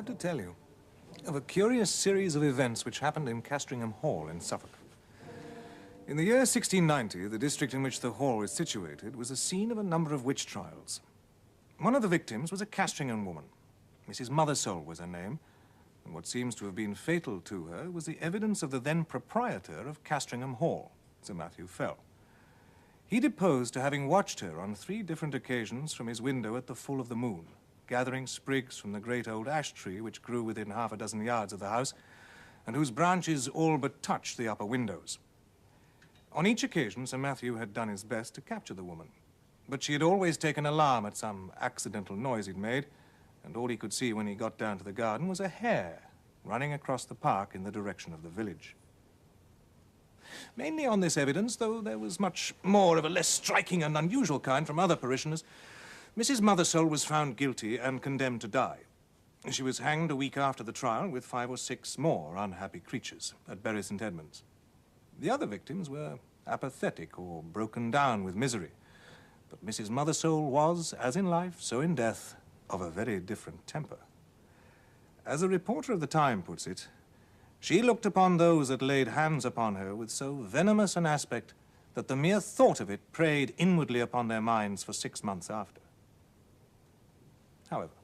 to tell you of a curious series of events which happened in Castringham Hall in Suffolk. In the year 1690, the district in which the hall is situated was the scene of a number of witch trials. One of the victims was a Castringham woman. Mrs. Mothersole was her name, and what seems to have been fatal to her was the evidence of the then proprietor of Castringham Hall, Sir Matthew Fell. He deposed to having watched her on 3 different occasions from his window at the full of the moon, gathering sprigs from the great old ash tree which grew within half a dozen yards of the house, and whose branches all but touched the upper windows. On each occasion, Sir Matthew had done his best to capture the woman, but she had always taken alarm at some accidental noise he'd made, and all he could see when he got down to the garden was a hare running across the park in the direction of the village. Mainly on this evidence, though there was much more of a less striking and unusual kind from other parishioners, Mrs. Mothersole was found guilty and condemned to die. She was hanged a week after the trial with 5 or 6 more unhappy creatures at Bury St. Edmunds. The other victims were apathetic or broken down with misery, but Mrs. Mothersole was, as in life, so in death, of a very different temper. As a reporter of the time puts it, she looked upon those that laid hands upon her with so venomous an aspect that the mere thought of it preyed inwardly upon their minds for 6 months after. However,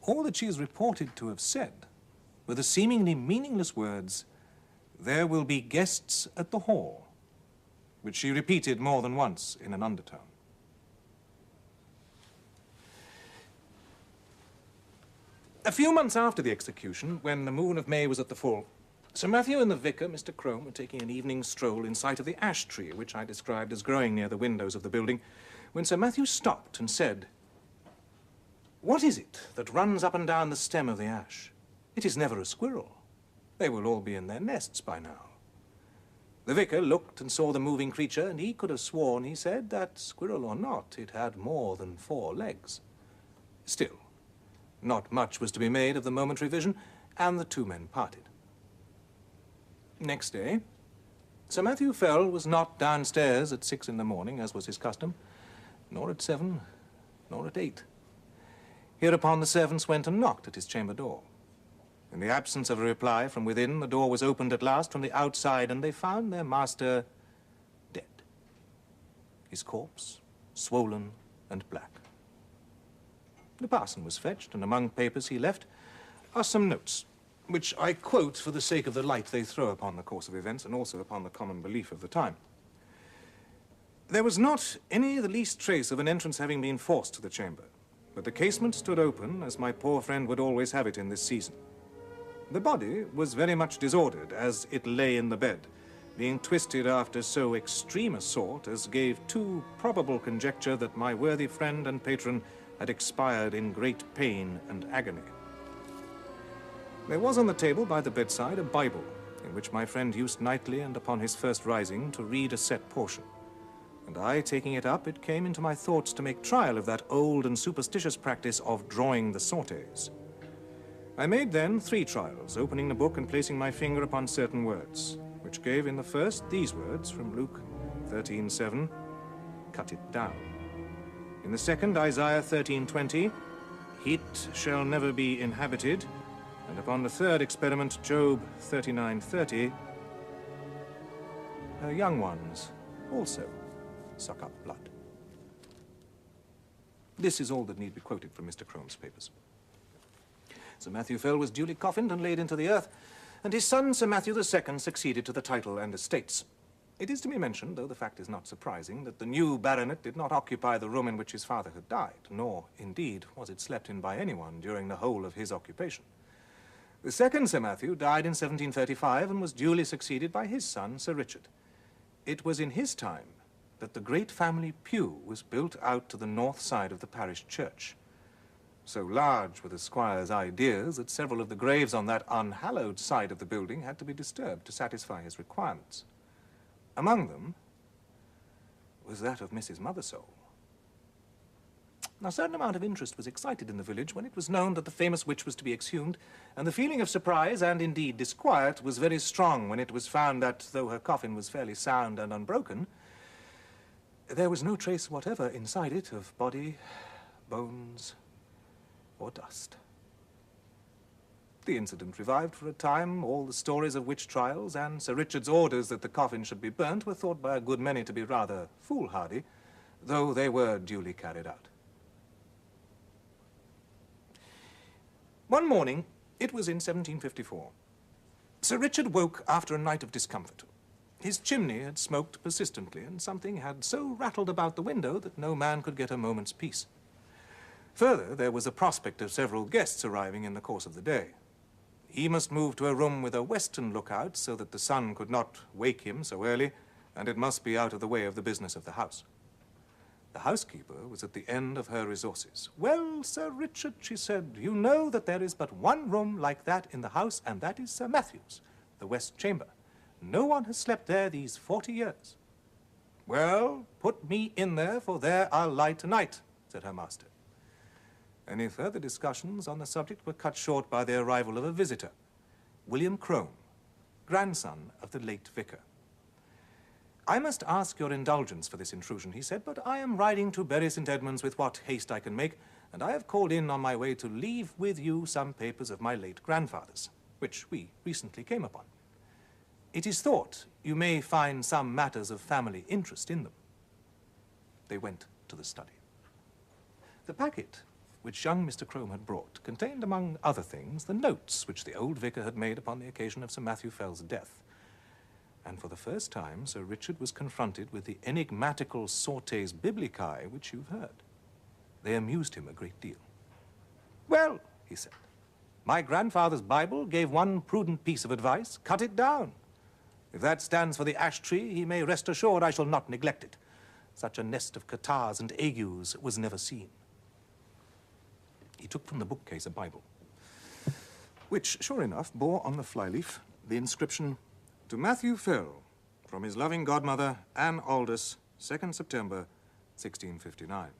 all that she is reported to have said were the seemingly meaningless words, "There will be guests at the hall," which she repeated more than once in an undertone. A few months after the execution, when the moon of May was at the full, Sir Matthew and the vicar, Mr. Crome, were taking an evening stroll in sight of the ash tree, which I described as growing near the windows of the building, when Sir Matthew stopped and said, "What is it that runs up and down the stem of the ash? It is never a squirrel. They will all be in their nests by now." The vicar looked and saw the moving creature, and he could have sworn, he said, that, squirrel or not, it had more than 4 legs. Still, not much was to be made of the momentary vision, and the 2 men parted. Next day, Sir Matthew Fell was not downstairs at 6 in the morning, as was his custom, nor at 7, nor at 8. Hereupon the servants went and knocked at his chamber door. In the absence of a reply from within, the door was opened at last from the outside, and they found their master dead. His corpse swollen and black. The parson was fetched, and among papers he left are some notes, which I quote for the sake of the light they throw upon the course of events and also upon the common belief of the time. There was not any the least trace of an entrance having been forced to the chamber, but the casement stood open, as my poor friend would always have it in this season. The body was very much disordered as it lay in the bed, being twisted after so extreme a sort as gave too probable conjecture that my worthy friend and patron had expired in great pain and agony. There was on the table by the bedside a Bible, in which my friend used nightly and upon his first rising to read a set portion. And I, taking it up, it came into my thoughts to make trial of that old and superstitious practice of drawing the sortes. I made then 3 trials, opening the book and placing my finger upon certain words, which gave in the first these words from Luke 13:7, "Cut it down." In the second, Isaiah 13:20, "It shall never be inhabited." And upon the third experiment, Job 39:30, "Her young ones also suck up blood." This is all that need be quoted from Mr. Crome's papers. Sir Matthew Fell was duly coffined and laid into the earth, and his son, Sir Matthew II, succeeded to the title and estates. It is to be mentioned, though the fact is not surprising, that the new baronet did not occupy the room in which his father had died, nor, indeed, was it slept in by anyone during the whole of his occupation. The second Sir Matthew died in 1735 and was duly succeeded by his son, Sir Richard. It was in his time that the great family pew was built out to the north side of the parish church. So large were the squire's ideas that several of the graves on that unhallowed side of the building had to be disturbed to satisfy his requirements. Among them was that of Mrs. Mothersole. A certain amount of interest was excited in the village when it was known that the famous witch was to be exhumed, and the feeling of surprise and indeed disquiet was very strong when it was found that, though her coffin was fairly sound and unbroken, there was no trace whatever inside it of body, bones, or dust. The incident revived for a time. All the stories of witch trials and Sir Richard's orders that the coffin should be burnt were thought by a good many to be rather foolhardy, though they were duly carried out. One morning, it was in 1754, Sir Richard woke after a night of discomfort. His chimney had smoked persistently, and something had so rattled about the window that no man could get a moment's peace. Further, there was a prospect of several guests arriving in the course of the day. He must move to a room with a western lookout so that the sun could not wake him so early, and it must be out of the way of the business of the house. The housekeeper was at the end of her resources. "Well, Sir Richard," she said, "you know that there is but one room like that in the house, and that is Sir Matthew's, the west chamber. No one has slept there these 40 years. "Well, put me in there, for there I'll lie tonight," said her master. Any further discussions on the subject were cut short by the arrival of a visitor, William Crome, grandson of the late vicar. "I must ask your indulgence for this intrusion," he said, "but I am riding to Bury St. Edmunds with what haste I can make, and I have called in on my way to leave with you some papers of my late grandfather's, which we recently came upon. It is thought you may find some matters of family interest in them." They went to the study. The packet which young Mr. Crome had brought contained, among other things, the notes which the old vicar had made upon the occasion of Sir Matthew Fell's death. And for the first time, Sir Richard was confronted with the enigmatical sortes biblicae which you've heard. They amused him a great deal. "Well," he said, "my grandfather's Bible gave one prudent piece of advice: cut it down. If that stands for the ash tree, he may rest assured I shall not neglect it. Such a nest of catarrhs and agues was never seen." He took from the bookcase a Bible, which, sure enough, bore on the flyleaf the inscription, "To Matthew Fell, from his loving godmother, Anne Aldous, 2nd September, 1659.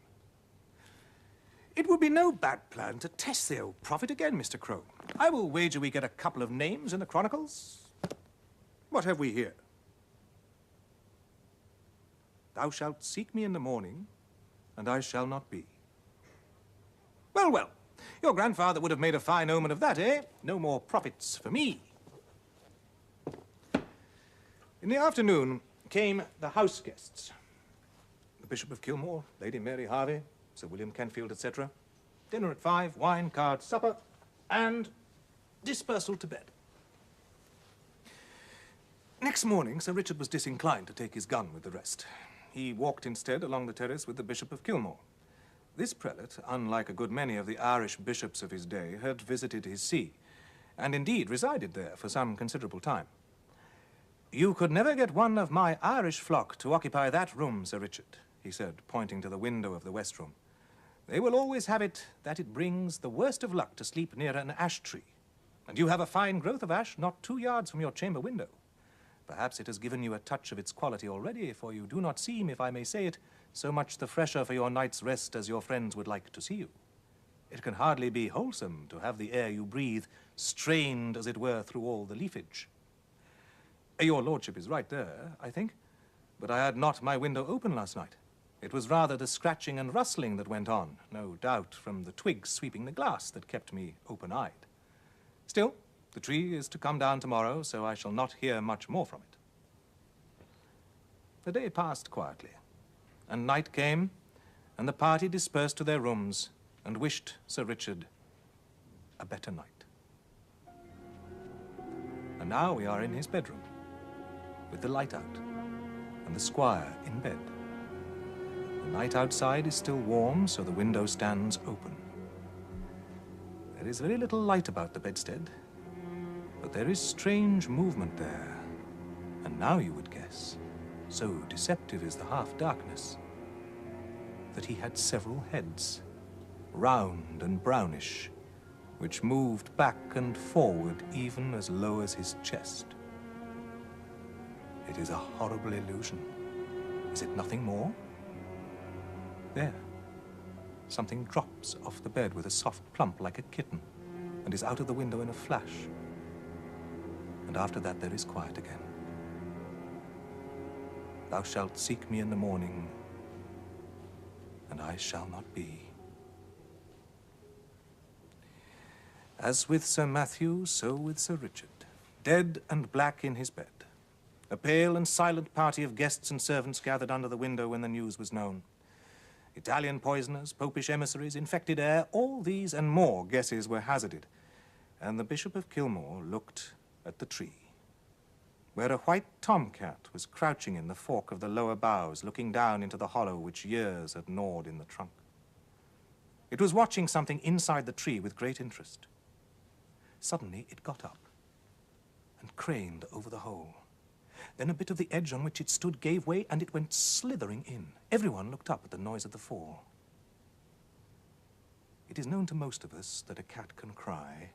"It would be no bad plan to test the old prophet again, Mr. Crome. I will wager we get a couple of names in the Chronicles. What have we here? 'Thou shalt seek me in the morning, and I shall not be.' Well, well, your grandfather would have made a fine omen of that, eh? No more prophets for me." In the afternoon came the house guests. The Bishop of Kilmore, Lady Mary Harvey, Sir William Canfield, etc. Dinner at 5, wine, cards, supper, and dispersal to bed. Next morning, Sir Richard was disinclined to take his gun with the rest. He walked instead along the terrace with the Bishop of Kilmore. This prelate, unlike a good many of the Irish bishops of his day, had visited his see, and indeed resided there for some considerable time. "You could never get one of my Irish flock to occupy that room, Sir Richard," he said, pointing to the window of the west room. "They will always have it that it brings the worst of luck to sleep near an ash tree, and you have a fine growth of ash not 2 yards from your chamber window. Perhaps it has given you a touch of its quality already, for you do not seem, if I may say it, so much the fresher for your night's rest as your friends would like to see you. It can hardly be wholesome to have the air you breathe strained, as it were, through all the leafage. Your lordship is right there, I think, but I had not my window open last night. It was rather the scratching and rustling that went on, no doubt from the twigs sweeping the glass, that kept me open-eyed. Still, the tree is to come down tomorrow, so I shall not hear much more from it." The day passed quietly, and night came, and the party dispersed to their rooms and wished Sir Richard a better night. And now we are in his bedroom, with the light out, and the squire in bed. The night outside is still warm, so the window stands open. There is very little light about the bedstead, but there is strange movement there, and now you would guess, so deceptive is the half-darkness, that he had several heads, round and brownish, which moved back and forward even as low as his chest. It is a horrible illusion. Is it nothing more? There, something drops off the bed with a soft plump like a kitten, and is out of the window in a flash. And after that there is quiet again. "Thou shalt seek me in the morning, and I shall not be." As with Sir Matthew, so with Sir Richard, dead and black in his bed. A pale and silent party of guests and servants gathered under the window when the news was known. Italian poisoners, popish emissaries, infected air, all these and more guesses were hazarded, and the Bishop of Kilmore looked at the tree, where a white tomcat was crouching in the fork of the lower boughs, looking down into the hollow which years had gnawed in the trunk. It was watching something inside the tree with great interest. Suddenly it got up and craned over the hole. Then a bit of the edge on which it stood gave way, and it went slithering in. Everyone looked up at the noise of the fall. It is known to most of us that a cat can cry,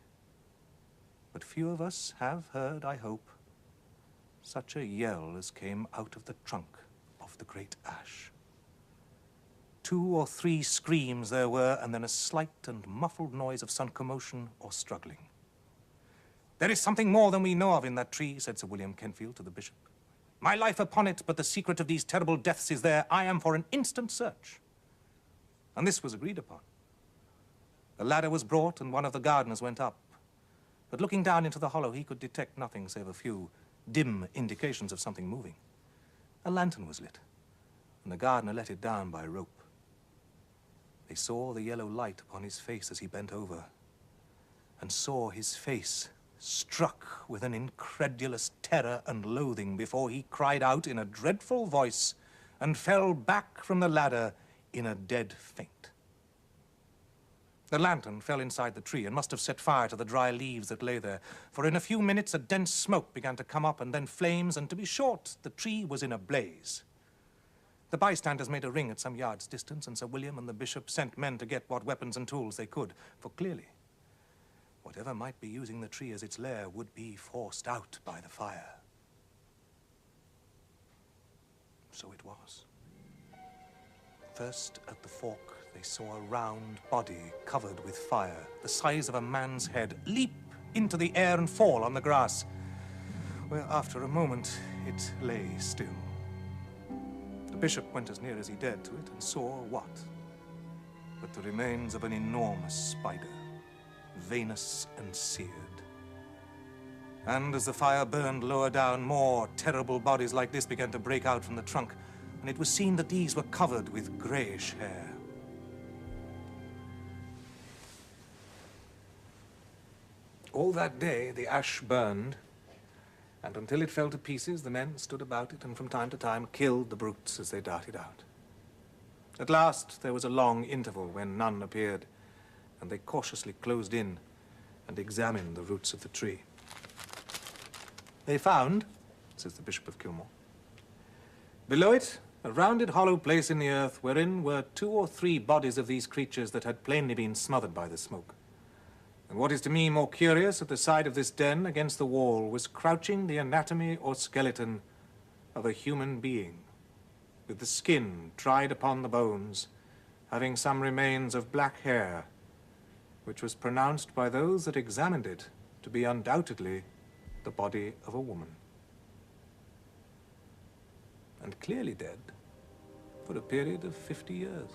but few of us have heard, I hope, such a yell as came out of the trunk of the great ash. 2 or 3 screams there were, and then a slight and muffled noise of some commotion or struggling. "There is something more than we know of in that tree," said Sir William Kenfield to the bishop. "My life upon it, but the secret of these terrible deaths is there. I am for an instant search." And this was agreed upon. A ladder was brought, and one of the gardeners went up. But looking down into the hollow, he could detect nothing save a few dim indications of something moving. A lantern was lit, and the gardener let it down by rope. They saw the yellow light upon his face as he bent over, and saw his face struck with an incredulous terror and loathing before he cried out in a dreadful voice and fell back from the ladder in a dead faint. The lantern fell inside the tree and must have set fire to the dry leaves that lay there, for in a few minutes a dense smoke began to come up, and then flames, and to be short, the tree was in a blaze. The bystanders made a ring at some yards' distance, and Sir William and the bishop sent men to get what weapons and tools they could, for clearly whatever might be using the tree as its lair would be forced out by the fire. So it was. First, at the fork, they saw a round body covered with fire, the size of a man's head, leap into the air and fall on the grass, where after a moment it lay still. The bishop went as near as he dared to it and saw what? But the remains of an enormous spider, veinous and seared. And as the fire burned lower down, more terrible bodies like this began to break out from the trunk, and it was seen that these were covered with grayish hair. All that day the ash burned, and until it fell to pieces, the men stood about it and from time to time killed the brutes as they darted out. At last there was a long interval when none appeared, and they cautiously closed in and examined the roots of the tree. They found, says the Bishop of Kilmore, below it a rounded hollow place in the earth wherein were 2 or 3 bodies of these creatures that had plainly been smothered by the smoke. And what is to me more curious, at the side of this den against the wall was crouching the anatomy or skeleton of a human being, with the skin dried upon the bones, having some remains of black hair, which was pronounced by those that examined it to be undoubtedly the body of a woman. And clearly dead for a period of 50 years.